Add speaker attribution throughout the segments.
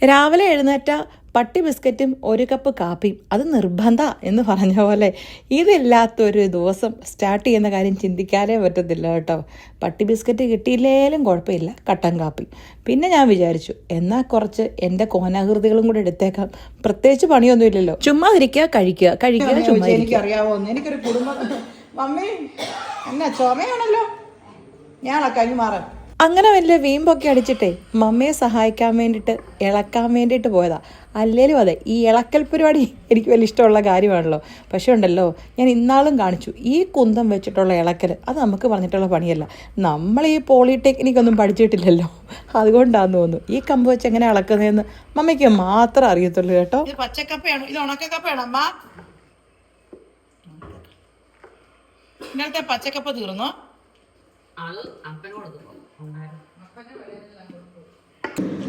Speaker 1: രാവിലെ എഴുന്നേറ്റ പട്ടി ബിസ്ക്കറ്റും ഒരു കപ്പ് കാപ്പിയും അത് നിർബന്ധ എന്ന് പറഞ്ഞ പോലെ ഇതില്ലാത്തൊരു ദിവസം സ്റ്റാർട്ട് ചെയ്യുന്ന കാര്യം ചിന്തിക്കാനേ പറ്റത്തില്ല കേട്ടോ. പട്ടി ബിസ്ക്കറ്റ് കിട്ടിയില്ലേലും കുഴപ്പമില്ല, കട്ടൻ കാപ്പി. പിന്നെ ഞാൻ വിചാരിച്ചു എന്നാൽ കുറച്ച് എൻ്റെ കോനാകൃതികളും കൂടെ എടുത്തേക്കാം, പ്രത്യേകിച്ച് പണിയൊന്നും ഇല്ലല്ലോ, ചുമ്മാ ഇരിക്കുക കഴിക്കുക ചുമ്മാ.
Speaker 2: എനിക്കറിയാവോ, എനിക്കൊരു കുടുംബം. മമ്മി എന്നാ ചുമയാണല്ലോ, ഞാൻ കഴിഞ്ഞു മാറാം.
Speaker 1: അങ്ങനെ വലിയ വീമ്പൊക്കെ അടിച്ചിട്ടേ മമ്മിയെ സഹായിക്കാൻ വേണ്ടിയിട്ട് ഇളക്കാൻ വേണ്ടിയിട്ട് പോയതാ. അല്ലേലും അതെ, ഈ ഇളക്കൽ പരിപാടി എനിക്ക് വലിയ ഇഷ്ടമുള്ള കാര്യമാണല്ലോ. പക്ഷേ ഉണ്ടല്ലോ, ഞാൻ ഇന്നാളും കാണിച്ചു ഈ കുന്തം വെച്ചിട്ടുള്ള ഇളക്കൽ അത് നമുക്ക് പറഞ്ഞിട്ടുള്ള പണിയല്ല. നമ്മൾ ഈ പോളിടെക്നിക്കൊന്നും പഠിച്ചിട്ടില്ലല്ലോ, അതുകൊണ്ടാന്ന് തോന്നുന്നു ഈ കമ്പ് വെച്ച് എങ്ങനെ ഇളക്കുന്നതെന്ന് മമ്മിക്ക് മാത്രം അറിയത്തുള്ളൂ കേട്ടോ.
Speaker 2: പച്ചക്കപ്പയാണ്, ഇത് ഉണക്കക്കപ്പയാണ് അമ്മ. ഇന്നലത്തെ പച്ചക്കപ്പ തീർന്നോ?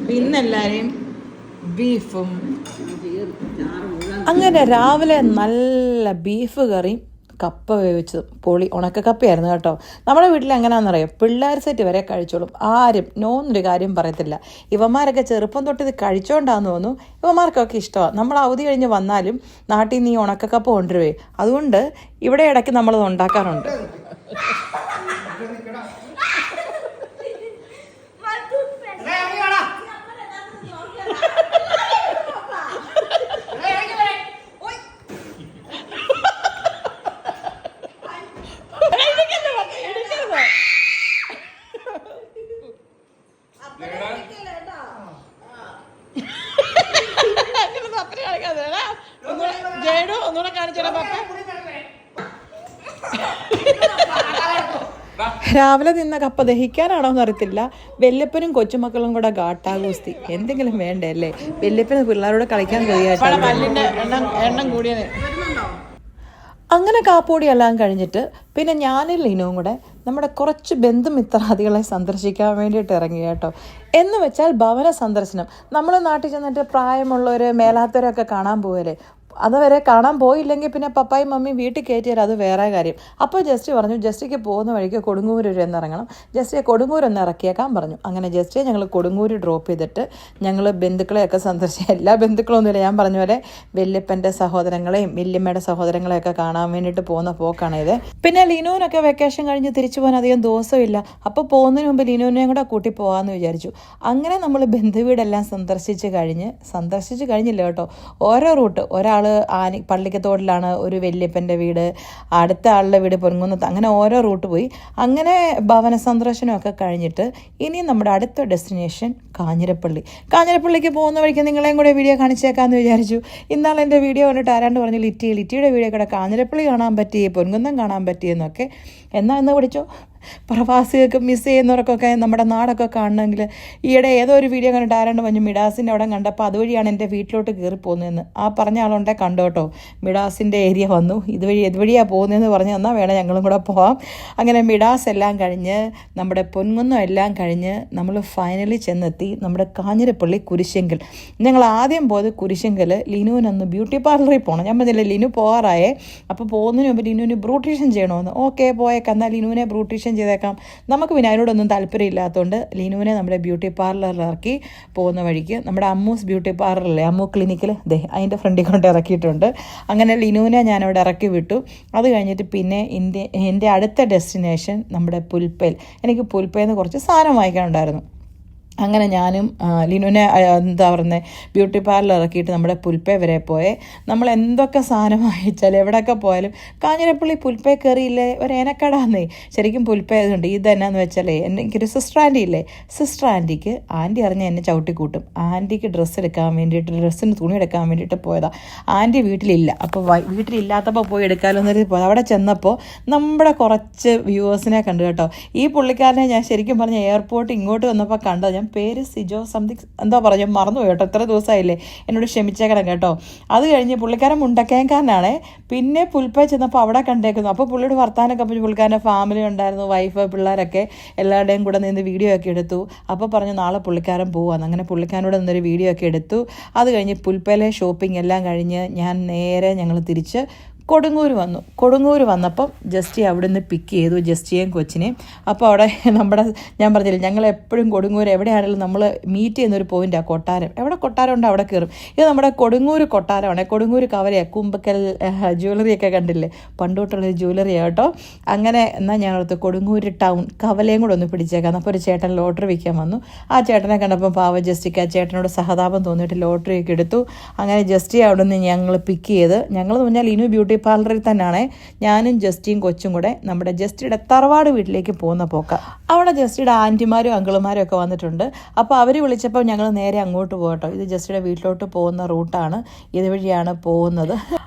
Speaker 1: പിന്നെല്ലാരെയും ബീഫും. അങ്ങനെ രാവിലെ നല്ല ബീഫ് കറിയും കപ്പ വേവിച്ചതും പൊളി ഉണക്കക്കപ്പയായിരുന്നു കേട്ടോ. നമ്മുടെ വീട്ടിൽ എങ്ങനെയാണെന്നറിയാം, പിള്ളേർ സെറ്റ് വരെ കഴിച്ചോളും, ആരും നോന്നൊരു കാര്യം പറയത്തില്ല. ഇവന്മാരൊക്കെ ചെറുപ്പം തൊട്ട് ഇത് കഴിച്ചോണ്ടാന്ന് തോന്നുന്നു, ഇവന്മാർക്കൊക്കെ ഇഷ്ടമാണ്. നമ്മൾ അവധി കഴിഞ്ഞ് വന്നാലും നാട്ടിൽ നിന്ന് ഈ ഉണക്കക്കപ്പ കൊണ്ടുവരുവേ, അതുകൊണ്ട് ഇവിടെ ഇടയ്ക്ക് നമ്മളത് ഉണ്ടാക്കാറുണ്ട്. രാവിലെ നിന്ന കപ്പ ദഹിക്കാനാണോ എന്നറിയത്തില്ല. വല്യപ്പനും കൊച്ചുമക്കളും കൂടെ ഗാട്ടാഗൂസ്തി, എന്തെങ്കിലും വേണ്ടേ അല്ലേ? വല്യപ്പന് പിള്ളേരോട് കളിക്കാൻ കഴിയാട്ടോ. അങ്ങനെ കാപ്പോടിയെല്ലാം കഴിഞ്ഞിട്ട് പിന്നെ ഞാനും ലീനുവും കൂടെ നമ്മുടെ കുറച്ച് ബന്ധുമിത്രാദികളെ സന്ദർശിക്കാൻ വേണ്ടിയിട്ട് ഇറങ്ങി കേട്ടോ. എന്ന് വെച്ചാൽ ഭവന സന്ദർശനം. നമ്മൾ നാട്ടിൽ ചെന്നിട്ട് പ്രായമുള്ളവർ മേലാത്തവരൊക്കെ കാണാൻ പോകല്ലേ, അതുവരെ കാണാൻ പോയില്ലെങ്കിൽ പിന്നെ പപ്പായും മമ്മിയും വീട്ടിൽ കയറ്റിയാൽ അത് വേറെ കാര്യം. അപ്പോൾ ജസ്റ്റ് പറഞ്ഞു ജസ്റ്റിക്ക് പോകുന്ന വഴിക്ക് കൊടുങ്ങൂർ എന്നിറങ്ങണം, ജസ്റ്റിയെ കൊടുങ്ങൂർ ഒന്ന് ഇറക്കിയേക്കാൻ പറഞ്ഞു. അങ്ങനെ ജസ്റ്റിയെ ഞങ്ങൾ കൊടുങ്ങൂർ ഡ്രോപ്പ് ചെയ്തിട്ട് ഞങ്ങൾ ബന്ധുക്കളെയൊക്കെ സന്ദർശിച്ച്, എല്ലാ ബന്ധുക്കളൊന്നുമില്ല, ഞാൻ പറഞ്ഞ പോലെ വല്യപ്പൻ്റെ സഹോദരങ്ങളെയും വല്യമ്മയുടെ സഹോദരങ്ങളെയൊക്കെ കാണാൻ വേണ്ടിയിട്ട് പോകുന്ന പോക്കാണിത്. പിന്നെ ലിനുവിനൊക്കെ വെക്കേഷൻ കഴിഞ്ഞ് തിരിച്ചു പോകാൻ അധികം ദിവസമില്ല, അപ്പോൾ പോകുന്നതിന് മുമ്പ് ലിനുവിനെയും കൂടെ കൂട്ടി പോകാമെന്ന് വിചാരിച്ചു. അങ്ങനെ നമ്മൾ ബന്ധുവീടെല്ലാം സന്ദർശിച്ച് കഴിഞ്ഞില്ല കേട്ടോ. ഓരോ റൂട്ട്, ഒരാൾ പള്ളിക്കത്തോടിലാണ് ഒരു വല്യപ്പൻ്റെ വീട്, അടുത്ത ആളുടെ വീട് പൊൻകുന്നത്ത്, അങ്ങനെ ഓരോ റൂട്ട് പോയി. അങ്ങനെ ഭവന സന്ദർശനമൊക്കെ കഴിഞ്ഞിട്ട് ഇനി നമ്മുടെ അടുത്ത ഡെസ്റ്റിനേഷൻ കാഞ്ഞിരപ്പള്ളിക്ക് പോകുന്ന വഴിക്ക് നിങ്ങളെയും കൂടെ വീഡിയോ കാണിച്ചേക്കാമെന്ന് വിചാരിച്ചു. ഇന്നാൾ എൻ്റെ വീഡിയോ കണ്ടിട്ട് ആരാണ്ട് പറഞ്ഞു ലിറ്റിയുടെ വീഡിയോ കൂടെ കാഞ്ഞിരപ്പള്ളി കാണാൻ പറ്റി, പൊൻകുന്നം കാണാൻ പറ്റിയെന്നൊക്കെ. എന്നാൽ ഇന്ന് പഠിച്ചോ, പ്രവാസികൾക്ക് മിസ് ചെയ്യുന്നവർക്കൊക്കെ നമ്മുടെ നാടൊക്കെ കാണണമെങ്കിൽ ഈയിടെ ഏതോ ഒരു വീഡിയോ കണ്ടിട്ട് ആരാണ്ട് പറഞ്ഞു മിഡാസിൻ്റെ അവിടെ കണ്ടപ്പോൾ അതുവഴിയാണ് എൻ്റെ വീട്ടിലോട്ട് കയറി പോകുന്നതെന്ന്. ആ പറഞ്ഞ ആളുണ്ടെ കണ്ടോ കേട്ടോ, മിഡാസിൻ്റെ ഏരിയ വന്നു, ഇതുവഴിയാണ് പോകുന്നതെന്ന് പറഞ്ഞു തന്നാൽ വേണം ഞങ്ങളും കൂടെ പോവാം. അങ്ങനെ മിഡാസ് എല്ലാം കഴിഞ്ഞ് നമ്മുടെ പൊൻകുന്നം എല്ലാം കഴിഞ്ഞ് നമ്മൾ ഫൈനലി ചെന്നെത്തി നമ്മുടെ കാഞ്ഞിരപ്പള്ളി കുരിശെങ്കൽ. ഞങ്ങൾ ആദ്യം പോയത് കുരിശെങ്കൽ. ലിനുവിനൊന്ന് ബ്യൂട്ടി പാർലറിൽ പോകണം. ഞാൻ പറഞ്ഞില്ല ലിനു പോകാറായേ, അപ്പോൾ പോകുന്നതിന് മുമ്പ് ലിനുവിന് ബ്യൂട്ടീഷ്യൻ ചെയ്യണമെന്ന്. ഓക്കെ പോയേക്കാം, എന്നാൽ ലിനുവിനെ ബ്യൂട്ടീഷ്യൻ ചെയ്തേക്കാം. നമുക്ക് പിന്നെ അതിനോടൊന്നും താല്പര്യമില്ലാത്തതുകൊണ്ട് ലിനുവിനെ നമ്മുടെ ബ്യൂട്ടി പാർലറിൽ ഇറക്കി. പോകുന്ന വഴിക്ക് നമ്മുടെ അമ്മൂസ് ബ്യൂട്ടി പാർലറിലെ അമ്മു ക്ലിനിക്കിൽ അതിൻ്റെ ഫ്രണ്ടിൽ കൊണ്ട് ഇറക്കിയിട്ടുണ്ട്. അങ്ങനെ ലിനുവിനെ ഞാനവിടെ ഇറക്കി വിട്ടു. അത് കഴിഞ്ഞിട്ട് പിന്നെ എൻ്റെ അടുത്ത ഡെസ്റ്റിനേഷൻ നമ്മുടെ പുൽപ്പേൽ. എനിക്ക് പുൽപ്പേൽ നിന്ന് കുറച്ച് സാധനം വാങ്ങിക്കാനുണ്ടായിരുന്നു. അങ്ങനെ ഞാനും ലിനുവിനെ എന്താ പറയുന്നത് ബ്യൂട്ടി പാർലർ ഇറക്കിയിട്ട് നമ്മുടെ പുൽപ്പേ വരെ പോയേ. നമ്മൾ എന്തൊക്കെ സാധനം വാങ്ങിച്ചാലും എവിടെയൊക്കെ പോയാലും കാഞ്ഞിരപ്പള്ളി പുൽപ്പേ കയറിയില്ലേ ഒരു ഏനക്കടാന്നേ. ശരിക്കും പുൽപ്പേ ഇതുണ്ട്. ഇതെന്നാന്ന് വെച്ചാലേ എനിക്കൊരു സിസ്റ്റർ ആൻറ്റി ഇല്ലേ, സിസ്റ്റർ ആൻറ്റിക്ക് ആൻറ്റി അറിഞ്ഞ് എന്നെ ചവിട്ടിക്കൂട്ടും. ആൻറ്റിക്ക് ഡ്രസ്സിന് തുണി എടുക്കാൻ വേണ്ടിയിട്ട് പോയതാണ്. ആൻറ്റി വീട്ടിലില്ല, അപ്പോൾ വീട്ടിലില്ലാത്തപ്പോൾ പോയി എടുക്കാമല്ലോ എന്നൊരു പോയത്. അവിടെ ചെന്നപ്പോൾ നമ്മുടെ കുറച്ച് വ്യൂവേഴ്സിനെ കണ്ടു കേട്ടോ. ഈ പുള്ളിക്കാരനെ ഞാൻ ശരിക്കും പറഞ്ഞ എയർപോർട്ട് ഇങ്ങോട്ട് വന്നപ്പോൾ കണ്ടത്. ഞാൻ പേര് സിജോ സംതിങ് എന്താ പറഞ്ഞു മറന്നു കേട്ടോ, എത്ര ദിവസമായില്ലേ, എന്നോട് ക്ഷമിച്ചേക്കണം കേട്ടോ. അത് കഴിഞ്ഞ് പുള്ളിക്കാരൻ മുണ്ടക്കയംകാരനാണേ. പിന്നെ പുൽപ്പേ ചെന്നപ്പോൾ അവിടെ കണ്ടേക്കുന്നു. അപ്പോൾ പുള്ളിയുടെ വർത്താനൊക്കെ പറഞ്ഞു. പുള്ളിക്കാരൻ്റെ ഫാമിലി ഉണ്ടായിരുന്നു, വൈഫ് പിള്ളേരൊക്കെ എല്ലാവരുടെയും കൂടെ നിന്ന് വീഡിയോ ഒക്കെ എടുത്തു. അപ്പോൾ പറഞ്ഞു നാളെ പുള്ളിക്കാരൻ പോവാന്ന്. അങ്ങനെ പുള്ളിക്കാരനോട് നിന്നൊരു വീഡിയോ ഒക്കെ എടുത്തു. അത് കഴിഞ്ഞ് പുൽപ്പേലെ ഷോപ്പിംഗ് എല്ലാം കഴിഞ്ഞ് ഞങ്ങൾ തിരിച്ച് കൊടുങ്ങൂർ വന്നപ്പം ജസ്റ്റി അവിടെ നിന്ന് പിക്ക് ചെയ്തു ജസ്റ്റിയെയും കൊച്ചിനെയും. അപ്പോൾ അവിടെ ഞാൻ പറഞ്ഞില്ല, ഞങ്ങൾ എപ്പോഴും കൊടുങ്ങൂർ എവിടെയാണെങ്കിലും നമ്മൾ മീറ്റ് ചെയ്യുന്നൊരു പോയിൻ്റാണ് കൊട്ടാരം. എവിടെ കൊട്ടാരം ഉണ്ട് അവിടെ കയറും. ഇത് നമ്മുടെ കൊടുങ്ങൂർ കൊട്ടാരമാണ്. കൊടുങ്ങൂർ കവലയാണ്. കുമ്പക്കൽ ജ്വല്ലറിയൊക്കെ കണ്ടില്ലേ, പണ്ടോട്ടുള്ളൊരു ജ്വല്ലറിയാണ് കേട്ടോ. അങ്ങനെ എന്നാൽ ഞങ്ങളടുത്ത് കൊടുങ്ങൂർ ടൗൺ കവലയും കൂടെ ഒന്ന് പിടിച്ചേക്കാം. അപ്പോൾ ഒരു ചേട്ടൻ ലോട്ടറി വിൽക്കാൻ വന്നു. ആ ചേട്ടനെ കണ്ടപ്പോൾ പാവ ജസ്റ്റിക്ക് ആ ചേട്ടനോട് സഹതാപം തോന്നിയിട്ട് ലോട്ടറിയൊക്കെ എടുത്തു. അങ്ങനെ ജസ്റ്റി അവിടെ നിന്ന് ഞങ്ങൾ പിക്ക് ചെയ്ത്, ഞങ്ങളെന്ന് പറഞ്ഞാൽ ഇനു ബ്യൂട്ടി പാർലറിൽ തന്നെയാണ് ഞാനും ജസ്റ്റിയും കൊച്ചും കൂടെ നമ്മുടെ ജസ്റ്റിയുടെ തറവാട് വീട്ടിലേക്ക് പോകുന്ന പോക്ക. അവിടെ ജസ്റ്റിയുടെ ആൻറ്റിമാരും അങ്കിളുമാരും ഒക്കെ വന്നിട്ടുണ്ട്. അപ്പോൾ അവർ വിളിച്ചപ്പോൾ ഞങ്ങൾ നേരെ അങ്ങോട്ട് പോകട്ടോ. ഇത് ജസ്റ്റിയുടെ വീട്ടിലോട്ട് പോകുന്ന റൂട്ടാണ്, ഇതുവഴിയാണ് പോകുന്നത്.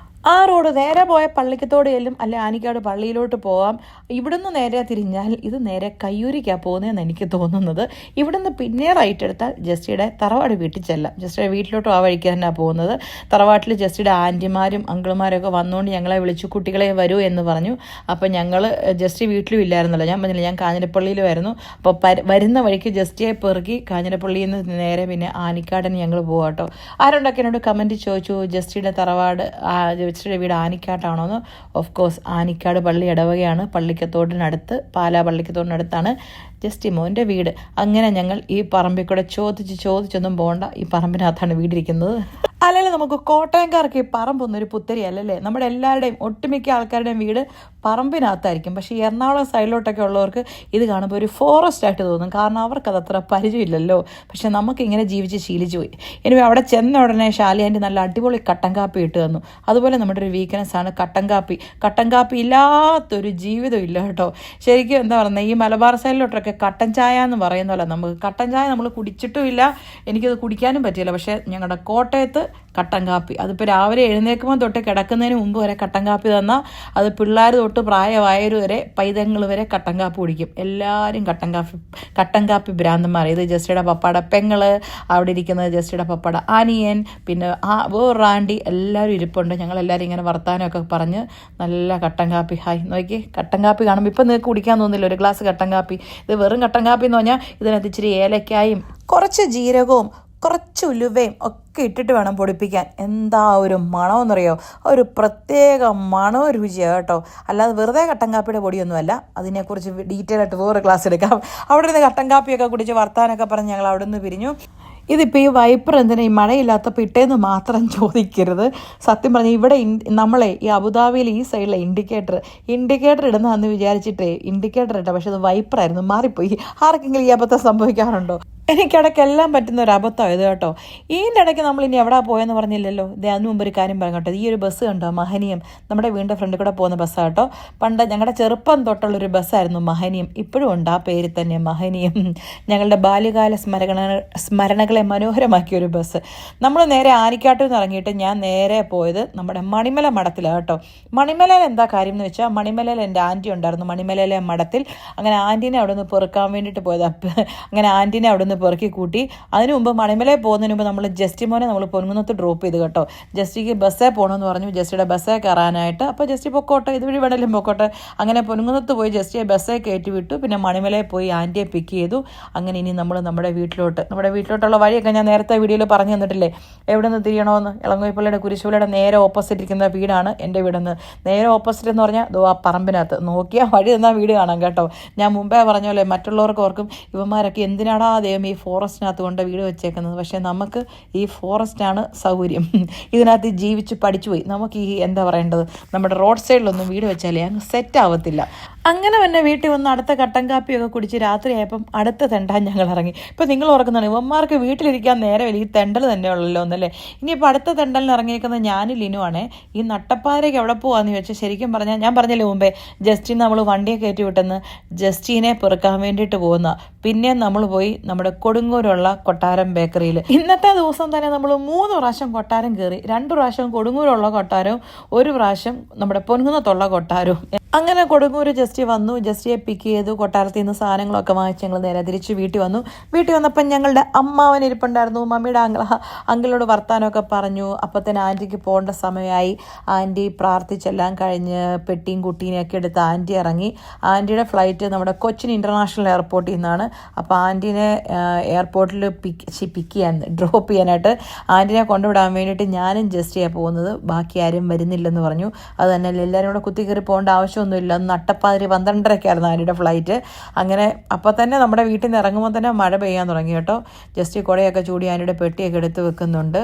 Speaker 1: ആ റോഡ് നേരെ പോയ പള്ളിക്കത്തോട് ചെല്ലും, അല്ലെ ആനിക്കാട് പള്ളിയിലോട്ട് പോകാം. ഇവിടുന്ന് നേരെ തിരിഞ്ഞാൽ ഇത് നേരെ കയ്യൂരിക്കാണ് പോകുന്നതെന്ന് എനിക്ക് തോന്നുന്നത്. ഇവിടുന്ന് പിന്നെ റൈറ്റ് എടുത്താൽ ജസ്റ്റിയുടെ തറവാട് വീട്ടിൽ ചെല്ലാം. ജസ്റ്റിയുടെ വീട്ടിലോട്ടും ആ വഴിക്ക് തന്നെയാണ് പോകുന്നത്. തറവാട്ടിൽ ജസ്റ്റിയുടെ ആൻറ്റിമാരും അങ്കിളുമാരും ഒക്കെ വന്നുകൊണ്ട് ഞങ്ങളെ വിളിച്ചു, കുട്ടികളെ വരൂ എന്ന് പറഞ്ഞു. അപ്പോൾ ഞങ്ങൾ ജസ്റ്റി വീട്ടിലും ഇല്ലായിരുന്നല്ലോ, ഞാൻ പറഞ്ഞില്ല ഞാൻ കാഞ്ഞിരപ്പള്ളിയിലുമായിരുന്നു. അപ്പോൾ വരുന്ന വഴിക്ക് ജസ്റ്റിയെ പെറുക്കി കാഞ്ഞിരപ്പള്ളിയിൽ നിന്ന് നേരെ പിന്നെ ആനിക്കാടിന് ഞങ്ങൾ പോകാം കേട്ടോ. ആരുണ്ടൊക്കെ എന്നോട് കമൻറ്റ് ചോദിച്ചു ജസ്റ്റിയുടെ തറവാട് ജസ്റ്റിയുടെ വീട് ആനിക്കാട്ടാണോന്ന്. ഓഫ് കോഴ്സ് ആനിക്കാട് പള്ളി ഇടവകയാണ്. പള്ളിക്കത്തോടിനടുത്ത്, പാലാ പള്ളിക്കത്തോടിനടുത്താണ് ജസ്റ്റി മോൻ്റെ വീട്. അങ്ങനെ ഞങ്ങൾ ഈ പറമ്പിൽ കൂടെ ചോദിച്ചൊന്നും പോകണ്ട, ഈ പറമ്പിനകത്താണ് വീടിരിക്കുന്നത്. അല്ലെങ്കിൽ നമുക്ക് കോട്ടയംകാർക്ക് ഈ പറമ്പൊന്നും ഒരു പുത്തരി അല്ലല്ലേ. നമ്മുടെ എല്ലാവരുടെയും ഒട്ടുമിക്ക ആൾക്കാരുടെയും വീട് പറമ്പിനകത്തായിരിക്കും. പക്ഷേ ഈ എറണാകുളം സൈഡിലോട്ടൊക്കെ ഉള്ളവർക്ക് ഇത് കാണുമ്പോൾ ഒരു ഫോറസ്റ്റ് ആയിട്ട് തോന്നും, കാരണം അവർക്കത് അത്ര പരിചയമില്ലല്ലോ. പക്ഷെ നമുക്കിങ്ങനെ ജീവിച്ച് ശീലിച്ചു പോയി. ഇനി അവിടെ ചെന്ന ഉടനെ ഷാലിയാൻ്റെ നല്ല അടിപൊളി കട്ടൻ കാപ്പി ഇട്ട് തന്നു. അതുപോലെ നമ്മുടെ ഒരു വീക്ക്നെസ്സാണ് കട്ടൻ കാപ്പി. കട്ടൻ കാപ്പി ഇല്ലാത്തൊരു ജീവിതം ഇല്ല കേട്ടോ. ശരിക്കും എന്താ പറയുന്നത്, ഈ മലബാർ സൈഡിലോട്ടൊക്കെ കട്ടൻ ചായ എന്ന് പറയുന്നതല്ല, നമുക്ക് കട്ടൻ ചായ നമ്മൾ കുടിച്ചിട്ടുമില്ല, എനിക്കത് കുടിക്കാനും പറ്റില്ല. പക്ഷേ ഞങ്ങളുടെ കോട്ടയത്ത് കട്ടൻ കാപ്പി, അതിപ്പോൾ രാവിലെ എഴുന്നേൽക്കുമ്പോൾ തൊട്ട് കിടക്കുന്നതിന് മുമ്പ് വരെ കട്ടൻ കാപ്പി തന്നാൽ അത് പിള്ളേർ തൊട്ട് പ്രായമായവർ വരെ പൈതങ്ങൾ വരെ കട്ടൻ കാപ്പി കുടിക്കും. എല്ലാവരും കട്ടൻ കാപ്പി ഭ്രാന്തന്മാർ. ഇത് ജസ്റ്റിയുടെ പപ്പാടെ പെങ്ങള്, അവിടെ ഇരിക്കുന്നത് ജസ്റ്റിയുടെ പപ്പാടെ അനിയൻ, പിന്നെ വേറൊരു ആൻറ്റി, എല്ലാവരും ഇരിപ്പുണ്ട്. ഞങ്ങളെല്ലാവരും ഇങ്ങനെ വർത്താനമൊക്കെ പറഞ്ഞ് നല്ല കട്ടൻ കാപ്പി. ഹായ് നോക്കി, കട്ടൻ കാപ്പി കാണുമ്പോൾ ഇപ്പം നിങ്ങൾക്ക് കുടിക്കാൻ തോന്നില്ല ഒരു ഗ്ലാസ് കട്ടൻ കാപ്പി. ഇത് വെറും കട്ടൻ കാപ്പി എന്ന് പറഞ്ഞാൽ ഇതിനകത്ത് ഇച്ചിരി ഏലക്കായും കുറച്ച് ജീരകവും കുറച്ച് ഉലുവയും ഒക്കെ ഇട്ടിട്ട് വേണം പൊടിപ്പിക്കാൻ. എന്താ ഒരു മണമെന്നറിയോ, ഒരു പ്രത്യേക മണവും രുചിയാണ് കേട്ടോ. അല്ലാതെ വെറുതെ കട്ടൻ കാപ്പിയുടെ പൊടിയൊന്നുമല്ല. അതിനെക്കുറിച്ച് ഡീറ്റെയിൽ ആയിട്ട് വേറെ ക്ലാസ് എടുക്കാം. അവിടെ നിന്ന് കട്ടൻ കാപ്പിയൊക്കെ കുടിച്ച് വർത്താനൊക്കെ പറഞ്ഞ് ഞങ്ങൾ അവിടെ നിന്ന് പിരിഞ്ഞു. ഇതിപ്പോൾ ഈ വൈപ്പർ എന്തിനാ ഈ മഴയില്ലാത്തപ്പോൾ ഇട്ടേന്ന് മാത്രം ചോദിക്കരുത്. സത്യം പറഞ്ഞാൽ ഇവിടെ നമ്മളെ ഈ അബുദാബിയിൽ ഈ സൈഡിലെ ഇൻഡിക്കേറ്റർ ഇടുന്നതെന്ന് വിചാരിച്ചിട്ടേ ഇൻഡിക്കേറ്റർ ഇട്ട, പക്ഷെ അത് വൈപ്പറായിരുന്നു, മാറിപ്പോയി. ആർക്കെങ്കിലും ഈ അബദ്ധം സംഭവിക്കാറുണ്ടോ? എനിക്കിടയ്ക്ക് എല്ലാം പറ്റുന്ന ഒരു അബദ്ധം ഇത് കേട്ടോ. ഇതിൻ്റെ ഇടയ്ക്ക് നമ്മൾ ഇനി എവിടെ പോയെന്ന് പറഞ്ഞില്ലല്ലോ. ഇത് അതിന് മുമ്പ് ഒരു കാര്യം പറയാം കേട്ടോ. ഈ ഒരു ബസ് കണ്ടോ, മഹനീയം, നമ്മുടെ വീടിൻ്റെ ഫ്രണ്ടിൽ കൂടെ പോകുന്ന ബസ്സാണ് കേട്ടോ. പണ്ട് ഞങ്ങളുടെ ചെറുപ്പം തൊട്ടുള്ളൊരു ബസ്സായിരുന്നു മഹനീയം. ഇപ്പോഴും ഉണ്ട് ആ പേര് തന്നെ, മഹനീയം. ഞങ്ങളുടെ ബാല്യകാല സ്മരണകളെ മനോഹരമാക്കിയൊരു ബസ്. നമ്മൾ നേരെ ആനിക്കാട്ടിൽ നിന്ന് ഇറങ്ങിയിട്ട് ഞാൻ നേരെ പോയത് നമ്മുടെ മണിമല മഠത്തിലാണ് കേട്ടോ. മണിമലയിൽ എന്താ കാര്യം എന്ന് വെച്ചാൽ, മണിമലയിൽ എൻ്റെ ആൻറ്റി ഉണ്ടായിരുന്നു മണിമലയിലെ മഠത്തിൽ. അങ്ങനെ ആൻറ്റീനെ അവിടെ നിന്ന് പെറുക്കാൻ വേണ്ടിയിട്ട് പോയത്. അങ്ങനെ ആൻറ്റീനെ അവിടെ നിന്ന് പെറുക്കി കൂട്ടി. അതിന് മുമ്പ് മണിമലയിൽ പോകുന്നതിന് മുമ്പ് നമ്മൾ ജസ്റ്റിമോനെ നമ്മൾ പൊൻകുന്നത്ത് ഡ്രോപ്പ് ചെയ്ത് കേട്ടോ. ജസ്റ്റിക്ക് ബസ്സേ പോകണമെന്ന് പറഞ്ഞു, ജസ്റ്റിയുടെ ബസ്സേ കയറാനായിട്ട്. അപ്പോൾ ജസ്റ്റി പൊക്കോട്ടെ, ഇതുവഴി വേണേലും പൊക്കോട്ടെ. അങ്ങനെ പൊൻകുന്നത്ത് പോയി ജസ്റ്റിയെ ബസ്സേ കയറ്റി വിട്ടു. പിന്നെ മണിമലയിൽ പോയി ആൻറ്റിയെ പിക്ക് ചെയ്തു. അങ്ങനെ ഇനി നമ്മൾ നമ്മുടെ വീട്ടിലോട്ടുള്ള വഴിയൊക്കെ ഞാൻ നേരത്തെ വീഡിയോയിൽ പറഞ്ഞു തന്നിട്ടില്ലേ, എവിടെ നിന്ന് തിരിയണമെന്ന്. ഇളങ്കോയിപ്പള്ളിയുടെ കുരിശുപള്ളിയുടെ നേരെ ഓപ്പോസിറ്റ് ഇരിക്കുന്ന വീടാണ് എൻ്റെ വീടെന്ന്. നേരെ ഓപ്പോസിറ്റ് എന്ന് പറഞ്ഞാൽ ആ പറമ്പിനകത്ത് നോക്കിയാൽ വഴി തന്നാൽ വീട് കാണാം കേട്ടോ. ഞാൻ മുമ്പേ പറഞ്ഞ പോലെ മറ്റുള്ളവർക്ക് ഓർക്കും ഇവന്മാരൊക്കെ എന്തിനാടാ ദൈവം ഈ ഫോറസ്റ്റിനകത്ത് കൊണ്ട് വീട് വെച്ചേക്കുന്നത്. പക്ഷേ നമുക്ക് ഈ ഫോറസ്റ്റാണ് സൗകര്യം. ഇതിനകത്ത് ജീവിച്ച് പഠിച്ചു പോയി. നമുക്ക് ഈ എന്താ പറയേണ്ടത്, നമ്മുടെ റോഡ് സൈഡിലൊന്നും വീട് വെച്ചാലേ അങ്ങ് സെറ്റ് ആവത്തില്ല. അങ്ങനെ തന്നെ വീട്ടിൽ വന്ന് അടുത്ത കട്ടൻ കാപ്പിയൊക്കെ കുടിച്ച് രാത്രിയായപ്പം അടുത്ത തെണ്ടാൻ ഞങ്ങൾ ഇറങ്ങി. ഇപ്പം നിങ്ങൾ ഓർക്കുന്നതാണ് ഇവന്മാർക്ക് വീട്ടിലിരിക്കാൻ നേരമില്ല, ഈ തെണ്ടൽ തന്നെ ഉള്ളല്ലോ എന്നല്ലേ. ഇനിയിപ്പോൾ അടുത്ത തെണ്ടലിന് ഇറങ്ങിയേക്കുന്നത് ഞാനും ലിനുവാണേ. ഈ നട്ടപ്പാരയ്ക്ക് എവിടെ പോകാമെന്ന് ചോദിച്ചാൽ, ശരിക്കും പറഞ്ഞാൽ ഞാൻ പറഞ്ഞില്ലേ മുമ്പേ, ജസ്റ്റിൻ നമ്മൾ വണ്ടിയെ കയറ്റി വിട്ടെന്ന് ജസ്റ്റീനെ പെറുക്കാൻ വേണ്ടിയിട്ട് പോകുന്ന. പിന്നെ നമ്മൾ പോയി നമ്മുടെ കൊടുങ്ങൂരുള്ള കൊട്ടാരം ബേക്കറിയിൽ. ഇന്നത്തെ ദിവസം തന്നെ നമ്മൾ 3 പ്രാവശ്യം കൊട്ടാരം കയറി. 2 പ്രാവശ്യം കൊടുങ്ങൂരുള്ള കൊട്ടാരവും 1 പ്രാവശ്യം നമ്മുടെ പൊൻകുന്നത്തുള്ള കൊട്ടാരവും. അങ്ങനെ കൊടുങ്ങൂർ ജസ്റ്റി വന്നു. ജസ്റ്റിയെ പിക്ക് ചെയ്തു. കൊട്ടാരത്തിൽ നിന്ന് സാധനങ്ങളൊക്കെ വാങ്ങിച്ച് ഞങ്ങൾ നേരെ തിരിച്ച് വീട്ടിൽ വന്നു. വീട്ടിൽ വന്നപ്പം ഞങ്ങളുടെ അമ്മാവൻ ഇരിപ്പുണ്ടായിരുന്നു. മമ്മിയുടെ അങ്കിളോട് വർത്താനമൊക്കെ പറഞ്ഞു. അപ്പത്തന്നെ ആൻറ്റിക്ക് പോകേണ്ട സമയമായി. ആൻറ്റി പ്രാർത്ഥിച്ചെല്ലാം കഴിഞ്ഞ് പെട്ടിയും കുട്ടീനെയൊക്കെ എടുത്ത് ആൻറ്റി ഇറങ്ങി. ആൻറ്റിയുടെ ഫ്ലൈറ്റ് നമ്മുടെ കൊച്ചിൻ ഇൻ്റർനാഷണൽ എയർപോർട്ടിൽ നിന്നാണ്. അപ്പോൾ ആൻറ്റീനെ എയർപോർട്ടിൽ ഡ്രോപ്പ് ചെയ്യാനായിട്ട് ആൻറ്റിനെ കൊണ്ടുവിടാൻ വേണ്ടിയിട്ട് ഞാനും ജസ്റ്റിയാണ് പോകുന്നത്. ബാക്കി ആരും വരുന്നില്ലെന്ന് പറഞ്ഞു. അത് തന്നെ എല്ലാവരും കൂടെ കുത്തിക്കയറി പോകേണ്ട ആവശ്യമൊന്നുമില്ല. നട്ടപ്പാതിരി 12:30 ആൻറ്റിയുടെ ഫ്ലൈറ്റ്. അങ്ങനെ അപ്പോൾ തന്നെ നമ്മുടെ വീട്ടിൽ നിന്ന് ഇറങ്ങുമ്പോൾ തന്നെ മഴ പെയ്യാൻ തുടങ്ങി കേട്ടോ. ജസ്റ്റ് കുടയൊക്കെ ചൂടി ആൻറ്റിയുടെ പെട്ടിയൊക്കെ എടുത്ത് വെക്കുന്നുണ്ട്.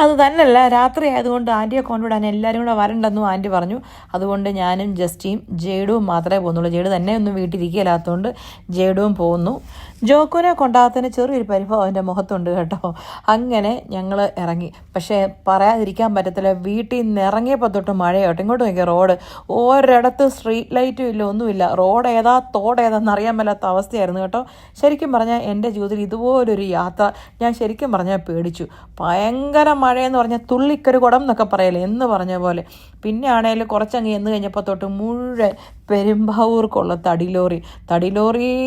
Speaker 1: അത് തന്നെയല്ല, രാത്രി ആയതുകൊണ്ട് ആൻറ്റിയെ കൊണ്ടുവിടാൻ എല്ലാവരും കൂടെ വരണ്ടെന്നും ആൻറ്റി പറഞ്ഞു. അതുകൊണ്ട് ഞാനും ജസ്റ്റിയും ജേഡുവും മാത്രമേ പോകുന്നുള്ളൂ. ജേഡു തന്നെ ഒന്നും വീട്ടിലിരിക്കില്ലാത്തതുകൊണ്ട് ജേഡുവും പോകുന്നു. ജോക്കുവിനെ കൊണ്ടാകത്തിന് ചെറിയൊരു പരിഭവം അവൻ്റെ മുഖത്തുണ്ട് കേട്ടോ. അങ്ങനെ ഞങ്ങൾ ഇറങ്ങി. പക്ഷേ പറയാതിരിക്കാൻ പറ്റത്തില്ല, വീട്ടിൽ നിന്ന് ഇറങ്ങിയപ്പോൾ തൊട്ട് മഴയോട്ടോ. ഇങ്ങോട്ട് നോക്കിയ റോഡ് ഒരിടത്ത് സ്ട്രീറ്റ് ലൈറ്റും ഇല്ല, ഒന്നുമില്ല. റോഡ് ഏതാ തോടേതാന്ന് അറിയാൻ മേലാത്ത അവസ്ഥയായിരുന്നു കേട്ടോ. ശരിക്കും പറഞ്ഞാൽ എൻ്റെ ജീവിതത്തിൽ ഇതുപോലൊരു യാത്ര ഞാൻ ശരിക്കും പറഞ്ഞാൽ പേടിച്ചു. ഭയങ്കര മഴയെന്ന് പറഞ്ഞാൽ തുള്ളിക്കൊരു കുടം എന്നൊക്കെ പറയല്ലേ എന്ന് പറഞ്ഞ പോലെ. പിന്നെ ആണെങ്കിൽ കുറച്ചങ്ങ് എന്ന് കഴിഞ്ഞപ്പോൾ തൊട്ട് മുഴുവൻ പെരുമ്പാവൂർക്കുള്ള തടിലോറി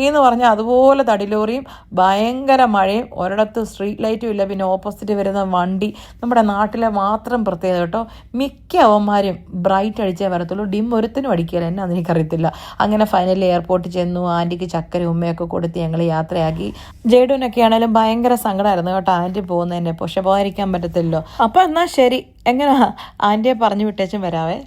Speaker 1: എന്ന് പറഞ്ഞാൽ അതുപോലെ തടിലോറിയും ഭയങ്കര മഴയും. ഒരിടത്ത് സ്ട്രീറ്റ് ലൈറ്റും ഇല്ല. പിന്നെ ഓപ്പോസിറ്റ് വരുന്ന വണ്ടി നമ്മുടെ നാട്ടിലെ മാത്രം പ്രത്യേകത കേട്ടോ. മിക്ക അവന്മാരും ബ്രൈറ്റ് അടിച്ചേ വരത്തുള്ളൂ, ഡിം ഒരുത്തിനും അടിക്കില്ല. എന്നെ അതെനിക്കറിയത്തില്ല. അങ്ങനെ ഫൈനലി എയർപോർട്ടിൽ ചെന്നു. ആൻറ്റിക്ക് ചക്കര ഉമ്മയൊക്കെ കൊടുത്ത് ഞങ്ങൾ യാത്രയാക്കി. ജേഡുവിനൊക്കെ ആണെങ്കിലും ഭയങ്കര സങ്കടമായിരുന്നു കേട്ടോ ആൻറ്റി പോകുന്നതിൻ്റെ. പക്ഷെ പോകാതിരിക്കാൻ പറ്റത്തില്ലല്ലോ. അപ്പോൾ എന്നാൽ ശരി, എങ്ങനെയാ ആൻറ്റിയെ പറഞ്ഞു വിട്ടേച്ചും വരാവേ.